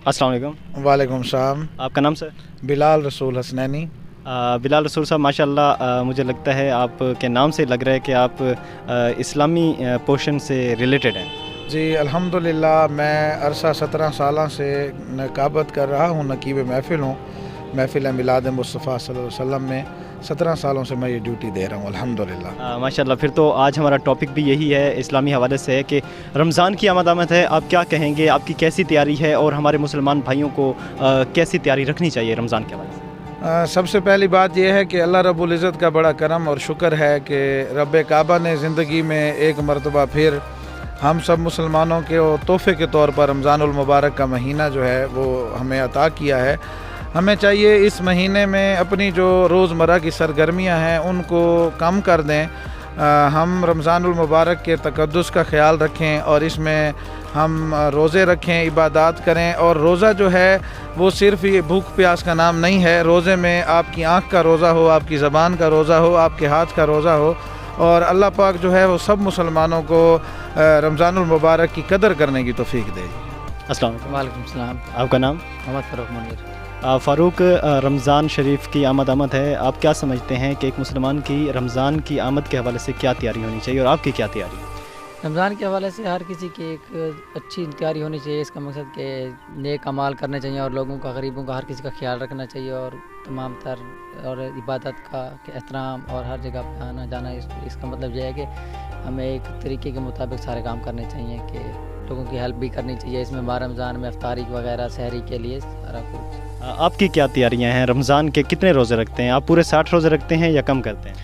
अस्सलाम वालेकुम। वालेकुम सलाम। आपका नाम सर? बिलाल रसूल हसनैनी। बिलाल रसूल साहब, माशाल्लाह मुझे लगता है आपके नाम से लग रहा है कि आप इस्लामी पोर्शन से रिलेटेड हैं। जी अल्हम्दुलिल्लाह, मैं अरसा 17 साल से नकाबत कर रहा हूँ, नकीब महफ़िल हूँ। महफ़िल मिलाद मुस्तफ़ा सल्लल्लाहु अलैहि वसल्लम में 17 सालों से मैं ये ड्यूटी दे रहा हूँ अल्हम्दुलिल्लाह। माशाल्लाह, फिर तो आज हमारा टॉपिक भी यही है, इस्लामी हवाले से है कि रमज़ान की आमद है। आप क्या कहेंगे, आपकी कैसी तैयारी है और हमारे मुसलमान भाइयों को कैसी तैयारी रखनी चाहिए रमज़ान के हवाले से? सबसे पहली बात यह है कि अल्लाह रब्बुल इज़्ज़त का बड़ा करम और शुक्र है कि रब काबा ने ज़िंदगी में एक मरतबा फिर हम सब मुसलमानों के तोहफ़े के तौर पर रमज़ानुल मुबारक का महीना जो है वो हमें अता किया है। हमें चाहिए इस महीने में अपनी जो रोज़मर्रा की सरगर्मियां हैं उनको कम कर दें। हम रमज़ानुल मुबारक के तक़द्दुस का ख़्याल रखें और इसमें हम रोज़े रखें, इबादत करें। और रोज़ा जो है वो सिर्फ़ ये भूख प्यास का नाम नहीं है। रोज़े में आपकी आँख का रोज़ा हो, आपकी ज़बान का रोज़ा हो, आपके हाथ का रोज़ा हो। और अल्लाह पाक जो है वो सब मुसलमानों को रमज़ानुल मुबारक की कदर करने की तौफ़ीक दे। अस्सलाम वालेकुम। वालेकुम सलाम। आपका नाम? मोहम्मद फ़ारूक मुनीर। फ़ारूक, रमज़ान शरीफ की आमद है। आप क्या समझते हैं कि एक मुसलमान की रमज़ान की आमद के हवाले से क्या तैयारी होनी चाहिए और आपकी क्या तैयारी है? रमज़ान के हवाले से हर किसी की एक अच्छी तैयारी होनी चाहिए। इसका मकसद कि नेक अमाल करने चाहिए और लोगों का, गरीबों का, हर किसी का ख्याल रखना चाहिए और तमाम तर और इबादत का एहतराम और हर जगह पे आना जाना। इसका मतलब यह है कि हमें एक तरीके के मुताबिक सारे काम करने चाहिए कि लोगों की हेल्प भी करनी चाहिए। इसमें माह रमज़ान में इफ्तारी वगैरह, सहरी के लिए सारा कुछ। आपकी क्या तैयारियां हैं? रमज़ान के कितने रोज़े रखते हैं आप? पूरे 60 रोज़े रखते हैं या कम करते हैं?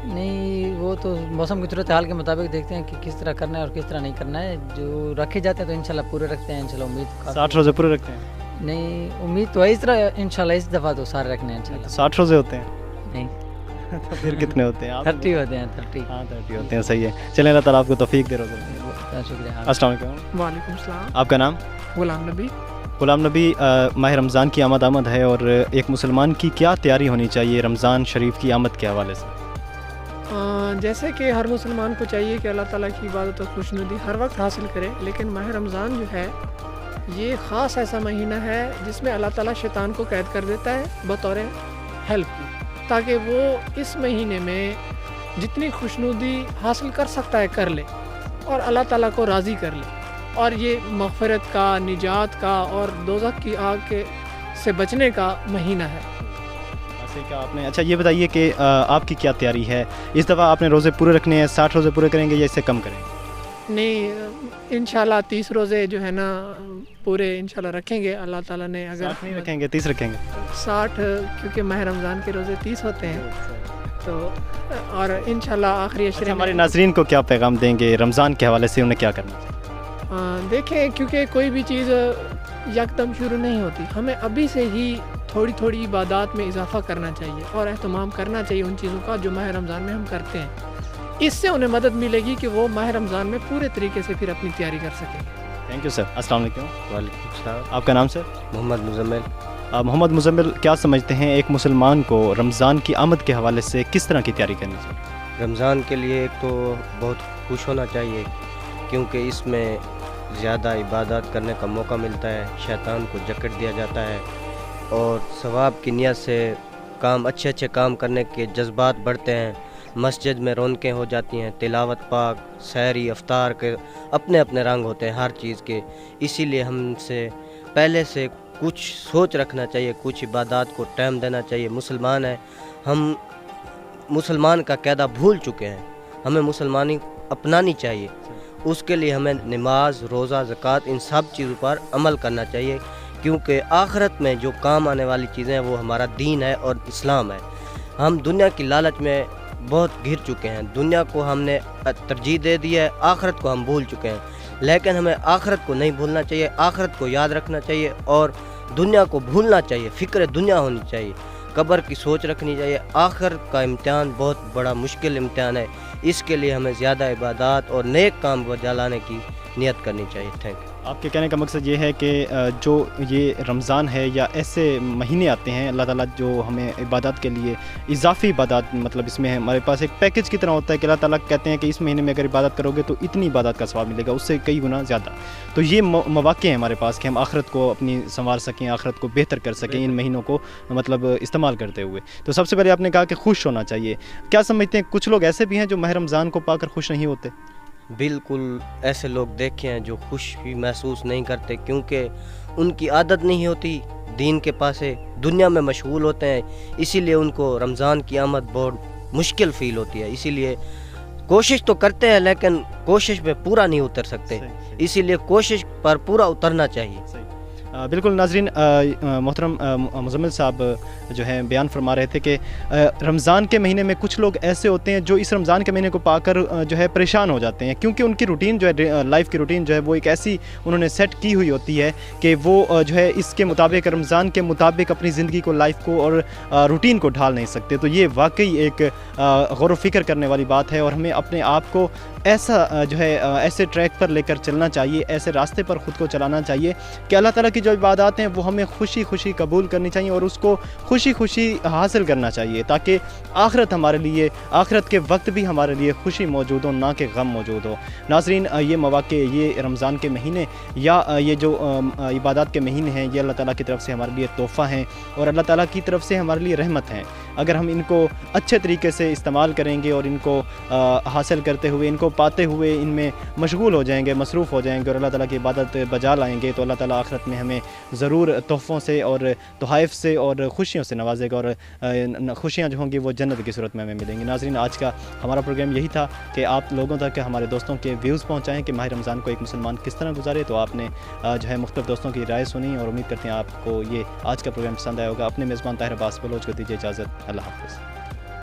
नहीं, वो तो मौसम की सूरत हाल के मुताबिक देखते हैं कि किस तरह करना है और किस तरह नहीं करना है। जो रखे जाते हैं तो इंशाल्लाह पूरे रखते हैं। इंशाल्लाह उम्मीद 60 रोज़े पूरे रखते हैं? नहीं, उम्मीद तो है इस तरह इंशाल्लाह इस दफ़ा तो सारे रखने हैं इंशाल्लाह। 60 रोज़े होते हैं? नहीं तो फिर कितने होते हैं आप? 30 होते हैं। 30। हाँ, 30 होते हैं। सही है। चलें, अल्लाह ताला आपको तौफीक दे रोज़े रखने की। बहुत शुक्रिया। अस्सलाम वालेकुम। वालेकुम सलाम। आपका नाम? गुलाम नबी। गुलाम नबी, माह रमज़ान की आमद है और एक मुसलमान की क्या तैयारी होनी चाहिए रमज़ान शरीफ की आमद के हवाले से? जैसे कि हर मुसलमान को चाहिए कि अल्लाह ताला की इबादत और खुशनुदी हर वक्त हासिल करे, लेकिन माह रमज़ान जो है ये ख़ास ऐसा महीना है जिसमें अल्लाह ताला शैतान को कैद कर देता है बतौर हेल्प की, ताकि वो इस महीने में जितनी खुशनुदी हासिल कर सकता है कर ले और अल्लाह ताला को राज़ी कर ले। और ये मग़फ़िरत का, निजात का और दोज़ख की आग के से बचने का महीना है। सही कहा आपने। अच्छा, ये बताइए कि आपकी क्या तैयारी है? इस दफ़ा आपने रोज़े पूरे रखने हैं, 60 रोज़े पूरे करेंगे या इससे कम करेंगे? नहीं, इंशाल्लाह 30 रोज़े जो है ना पूरे इंशाल्लाह रखेंगे। अल्लाह ताला ने अगर 60 नहीं रखेंगे, 30 रखेंगे? 60, क्योंकि माह रमज़ान के रोज़े 30 होते हैं तो। और इंशाल्लाह आखिरी अशरे अच्छा, हमारे नाज़रीन को क्या पैगाम देंगे रमज़ान के हवाले से, उन्हें क्या करना चाहिए? देखें, क्योंकि कोई भी चीज़ यकदम शुरू नहीं होती। हमें अभी से ही थोड़ी थोड़ी इबादत में इजाफ़ा करना चाहिए और एहतमाम करना चाहिए उन चीज़ों का जो माह रमज़ान में हम करते हैं। इससे उन्हें मदद मिलेगी कि वो माह रमज़ान में पूरे तरीके से फिर अपनी तैयारी कर सकें। Thank you sir. अस्सलाम वालेकुम। वालेकुम सलाम। आपका नाम सर? मोहम्मद मुजम्मिल। मोहम्मद मुजम्मिल, क्या समझते हैं एक मुसलमान को रमज़ान की आमद के हवाले से किस तरह की तैयारी करनी चाहिए? रमज़ान के लिए एक तो बहुत खुश होना चाहिए क्योंकि इसमें ज़्यादा इबादत करने का मौका मिलता है, शैतान को जकड़ दिया जाता है और सवाब की नियत से काम, अच्छे अच्छे काम करने के जज्बात बढ़ते हैं। मस्जिद में रौनकें हो जाती हैं, तिलावत पाक, सहरी, अफ्तार के अपने अपने रंग होते हैं हर चीज़ के। इसीलिए हमसे पहले से कुछ सोच रखना चाहिए, कुछ इबादत को टाइम देना चाहिए। मुसलमान है, हम मुसलमान का क़ायदा भूल चुके हैं, हमें मुसलमानी अपनानी चाहिए। उसके लिए हमें नमाज, रोज़ा, ज़कात, इन सब चीज़ों पर अमल करना चाहिए क्योंकि आखिरत में जो काम आने वाली चीज़ें हैं वो हमारा दीन है और इस्लाम है। हम दुनिया की लालच में बहुत घिर चुके हैं, दुनिया को हमने तरजीह दे दी है, आखिरत को हम भूल चुके हैं। लेकिन हमें आखिरत को नहीं भूलना चाहिए, आखिरत को याद रखना चाहिए और दुनिया को भूलना चाहिए। फ़िक्र दुनिया होनी चाहिए, कब्र की सोच रखनी चाहिए। आखिर का इम्तिहान बहुत बड़ा मुश्किल इम्तिहान है, इसके लिए हमें ज़्यादा इबादत और नेक काम को जलाने की नियत करनी चाहिए। Thank you. आपके कहने का मकसद ये है कि जो ये रमज़ान है या ऐसे महीने आते हैं अल्लाह ताला जो हमें इबादत के लिए इजाफ़ी इबादत, मतलब इसमें हमारे पास एक पैकेज की तरह होता है कि अल्लाह ताला कहते हैं कि इस महीने में अगर इबादत करोगे तो इतनी इबादत का सवाब मिलेगा, उससे कई गुना ज़्यादा। तो ये मौक़े हैं हमारे पास कि हम आखिरत को अपनी संवार सकें, आखिरत को बेहतर कर सकें इन महीनों को मतलब इस्तेमाल करते हुए। तो सबसे पहले आपने कहा कि खुश होना चाहिए, क्या समझते हैं कुछ लोग ऐसे भी हैं जो माह रमज़ान को पाकर खुश नहीं होते? बिल्कुल ऐसे लोग देखे हैं जो खुश भी महसूस नहीं करते, क्योंकि उनकी आदत नहीं होती दीन के पास है, दुनिया में मशगूल होते हैं, इसीलिए उनको रमज़ान की आमद बहुत मुश्किल फ़ील होती है। इसीलिए कोशिश तो करते हैं लेकिन कोशिश पे पूरा नहीं उतर सकते, इसीलिए कोशिश पर पूरा उतरना चाहिए। बिल्कुल नाज़रीन, मोहतरम मुज़म्मिल साहब जो है बयान फरमा रहे थे कि रमज़ान के महीने में कुछ लोग ऐसे होते हैं जो इस रमज़ान के महीने को पाकर जो है परेशान हो जाते हैं, क्योंकि उनकी रूटीन जो है, लाइफ की रूटीन जो है वो एक ऐसी उन्होंने सेट की हुई होती है कि वो जो है इसके मुताबिक, रमज़ान के मुताबिक अपनी ज़िंदगी को, लाइफ को और रूटीन को ढाल नहीं सकते। तो ये वाकई एक गौर व फिक्र करने वाली बात है और हमें अपने आप को ऐसा जो है ऐसे ट्रैक पर लेकर चलना चाहिए, ऐसे रास्ते पर ख़ुद को चलाना चाहिए कि अल्लाह ताला की जो इबादत हैं वो हमें खुशी खुशी कबूल करनी चाहिए और उसको खुशी खुशी हासिल करना चाहिए, ताकि आखिरत हमारे लिए, आखिरत के वक्त भी हमारे लिए खुशी मौजूद हो, ना कि गम मौजूद हो। नाज़रीन, ये मौक़े, ये रमज़ान के महीने या ये जो इबादत के महीने हैं, ये अल्लाह ताला की तरफ से हमारे लिए तोहफ़ा हैं और अल्लाह ताला की तरफ से हमारे लिए रहमत हैं। अगर हम इनको अच्छे तरीके से इस्तेमाल करेंगे और इनको हासिल करते हुए, इनको पाते हुए इनमें मशगूल हो जाएंगे, मसरूफ़ हो जाएंगे और अल्लाह ताला की इबादत बजा लाएंगे, तो अल्लाह ताला आखिरत में हमें ज़रूर तोहफ़ों से और तोहाइफ से और खुशियों से नवाजेगा और खुशियाँ जो होंगी वो जन्नत की सूरत में हमें मिलेंगी। नाज़रीन, आज का हमारा प्रोग्राम यही था कि आप लोगों तक, हमारे दोस्तों के व्यूज़ पहुँचाएँ कि माह रमज़ान को एक मुसलमान किस तरह गुजारे। तो आपने जो है मुख्तलिफ दोस्तों की राय सुनी और उम्मीद करते हैं आपको ये आज का प्रोग्राम पसंद आया होगा। अपने मेज़बान ताहिर अब्बास बलोच को दीजिए इजाज़त। अल्लाह हाफ़िज़।